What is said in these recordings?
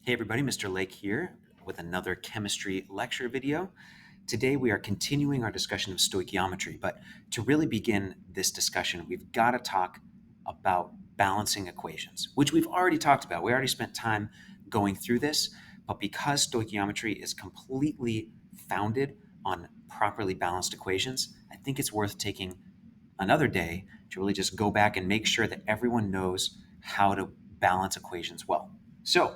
Hey everybody, Mr. Lake here with another chemistry lecture video. Today we are continuing our discussion of stoichiometry, but to really begin this discussion, we've got to talk about balancing equations, which we've already talked about. We already spent time going through this, but because stoichiometry is completely founded on properly balanced equations, I think it's worth taking another day to really just go back and make sure that everyone knows how to balance equations well. So,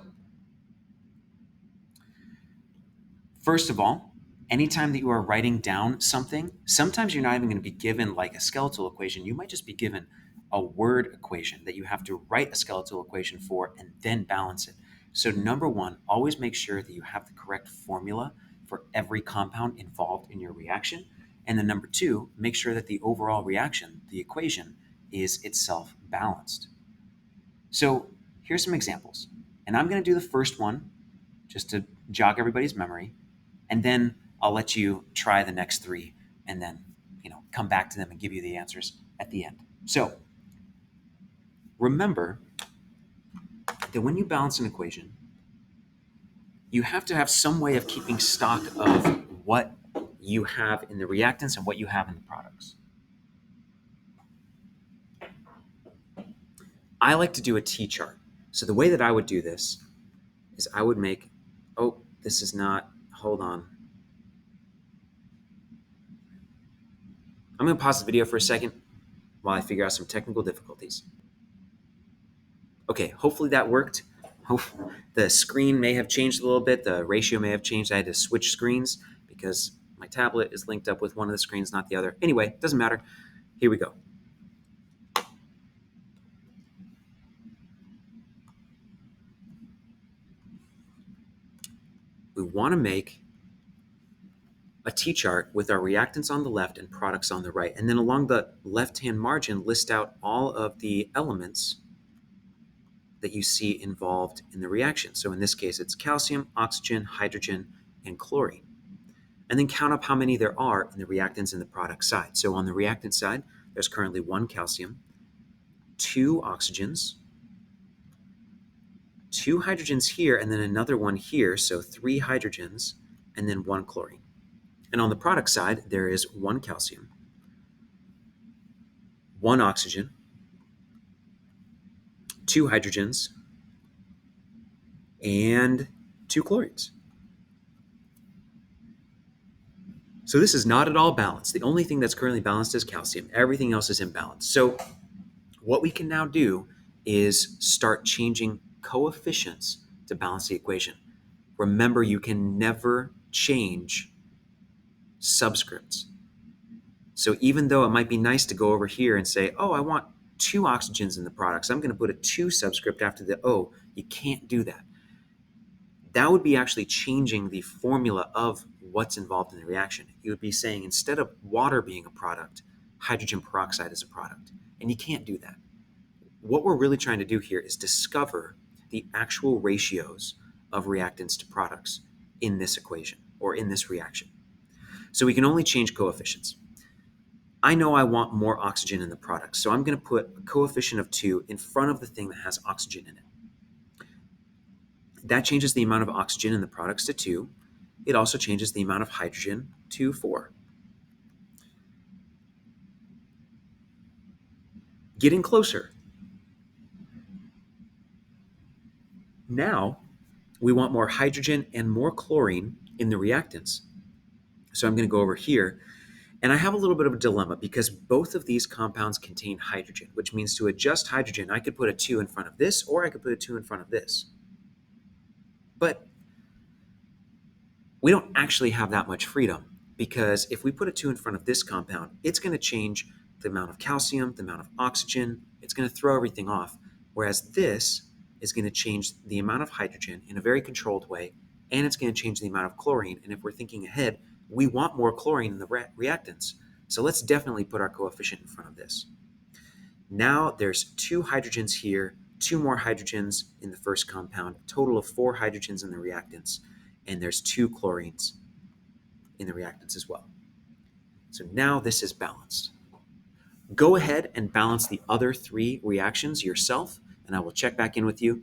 first of all, anytime that you are writing down something, sometimes you're not even going to be given like a skeletal equation. You might just be given a word equation that you have to write a skeletal equation for and then balance it. So number one, always make sure that you have the correct formula for every compound involved in your reaction. And then number two, make sure that the overall reaction, the equation, is itself balanced. So here's some examples. And I'm going to do the first one just to jog everybody's memory. And then I'll let you try the next three and then, come back to them and give you the answers at the end. So remember that when you balance an equation, you have to have some way of keeping stock of what you have in the reactants and what you have in the products. I like to do a T-chart. So the way that I would do this is I would make, this is not, hold on. I'm going to pause the video for a second while I figure out some technical difficulties. Okay, hopefully that worked. The screen may have changed a little bit. The ratio may have changed. I had to switch screens because my tablet is linked up with one of the screens, not the other. Anyway, doesn't matter. Here we go. We want to make a T-chart with our reactants on the left and products on the right. And then along the left-hand margin, list out all of the elements that you see involved in the reaction. So in this case, it's calcium, oxygen, hydrogen, and chlorine. And then count up how many there are in the reactants and the product side. So on the reactant side, there's currently 1 calcium, 2 oxygens, 2 hydrogens here, and then another one here, so 3 hydrogens, and then 1 chlorine. And on the product side, there is 1 calcium, 1 oxygen, 2 hydrogens, and 2 chlorines. So this is not at all balanced. The only thing that's currently balanced is calcium. Everything else is imbalanced. So what we can now do is start changing coefficients to balance the equation. Remember, you can never change subscripts. So even though it might be nice to go over here and say, I want 2 oxygens in the products, I'm going to put a 2 subscript after the O. You can't do that. That would be actually changing the formula of what's involved in the reaction. You would be saying instead of water being a product, hydrogen peroxide is a product. And you can't do that. What we're really trying to do here is discover the actual ratios of reactants to products in this equation or in this reaction. So we can only change coefficients. I know I want more oxygen in the product, so I'm going to put a coefficient of 2 in front of the thing that has oxygen in it. That changes the amount of oxygen in the products to 2. It also changes the amount of hydrogen to 4. Getting closer. Now, we want more hydrogen and more chlorine in the reactants. So I'm going to go over here, and I have a little bit of a dilemma because both of these compounds contain hydrogen, which means to adjust hydrogen, I could put a 2 in front of this, or I could put a 2 in front of this. But we don't actually have that much freedom because if we put a 2 in front of this compound, it's going to change the amount of calcium, the amount of oxygen. It's going to throw everything off. Whereas this is going to change the amount of hydrogen in a very controlled way, and it's going to change the amount of chlorine. And if we're thinking ahead, we want more chlorine in the reactants. So let's definitely put our coefficient in front of this. Now there's 2 hydrogens here, 2 more hydrogens in the first compound, a total of 4 hydrogens in the reactants, and there's 2 chlorines in the reactants as well. So now this is balanced. Go ahead and balance the other 3 reactions yourself, and I will check back in with you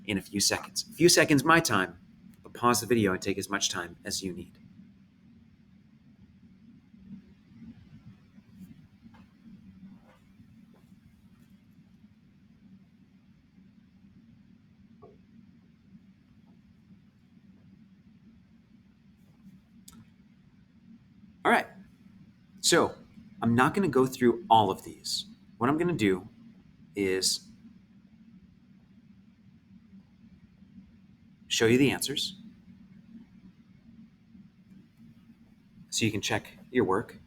in a few seconds. A few seconds my time, but pause the video and take as much time as you need. All right, so I'm not going to go through all of these. What I'm going to do is show you the answers so you can check your work.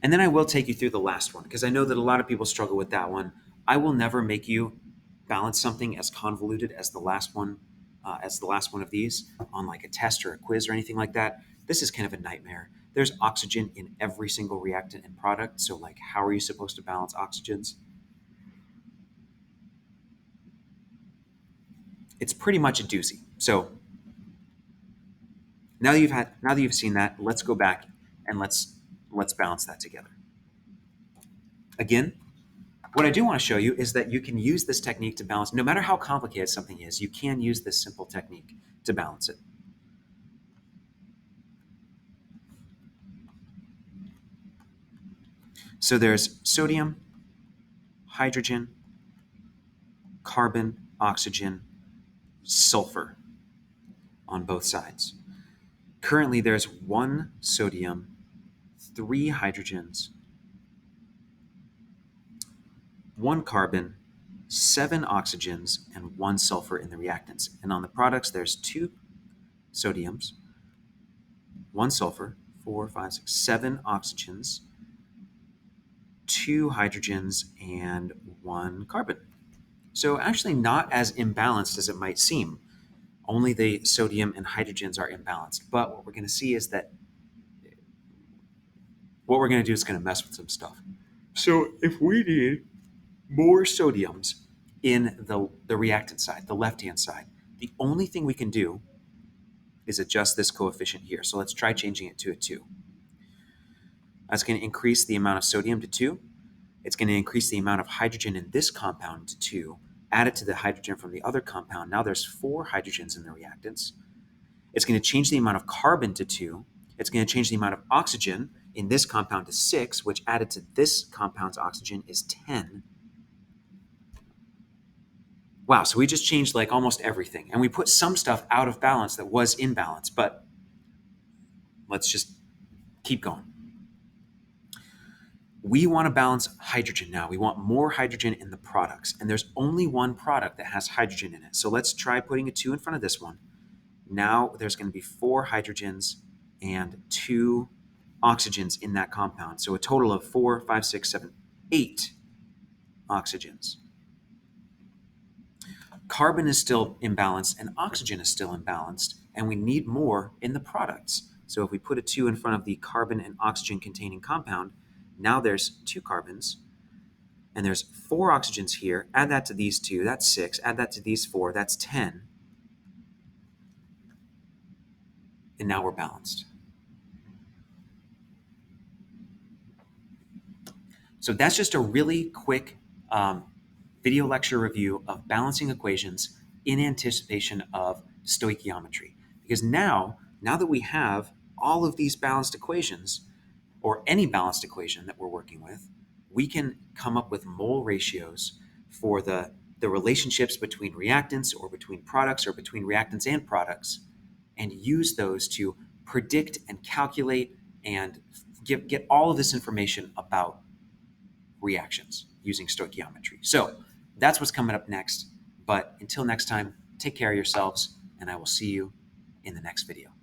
And then I will take you through the last one because I know that a lot of people struggle with that one. I will never make you balance something as convoluted as the last one, of these on like a test or a quiz or anything like that. This is kind of a nightmare. There's oxygen in every single reactant and product. So like, how are you supposed to balance oxygens? It's pretty much a doozy. So now that you've seen that, let's go back and let's balance that together. Again, what I do want to show you is that you can use this technique to balance, no matter how complicated something is, you can use this simple technique to balance it. So there's sodium, hydrogen, carbon, oxygen, sulfur on both sides. Currently, there's 1 sodium, 3 hydrogens, 1 carbon, 7 oxygens, and 1 sulfur in the reactants. And on the products, there's 2 sodiums, 1 sulfur, 4, 5, 6, 7 oxygens, 2 hydrogens, and 1 carbon. So actually not as imbalanced as it might seem. Only the sodium and hydrogens are imbalanced. But what we're going to see is that what we're going to do is going to mess with some stuff. So if we need more sodiums in the reactant side, the left-hand side, the only thing we can do is adjust this coefficient here. So let's try changing it to a 2. That's going to increase the amount of sodium to 2. It's going to increase the amount of hydrogen in this compound to 2. Add it to the hydrogen from the other compound. Now there's 4 hydrogens in the reactants. It's going to change the amount of carbon to 2. It's going to change the amount of oxygen in this compound to 6, which added to this compound's oxygen is 10. Wow, so we just changed like almost everything. And we put some stuff out of balance that was in balance, but let's just keep going. We want to balance hydrogen now. We want more hydrogen in the products. And there's only one product that has hydrogen in it. So let's try putting a 2 in front of this one. Now there's going to be 4 hydrogens and 2 oxygens in that compound. So a total of 4, 5, 6, 7, 8 oxygens. Carbon is still imbalanced and oxygen is still imbalanced, and we need more in the products. So if we put a 2 in front of the carbon and oxygen containing compound, now there's 2 carbons, and there's 4 oxygens here. Add that to these 2, that's 6. Add that to these 4, that's 10. And now we're balanced. So that's just a really quick video lecture review of balancing equations in anticipation of stoichiometry. Because now that we have all of these balanced equations, or any balanced equation that we're working with, we can come up with mole ratios for the relationships between reactants or between products or between reactants and products, and use those to predict and calculate and get all of this information about reactions using stoichiometry. So that's what's coming up next. But until next time, take care of yourselves, and I will see you in the next video.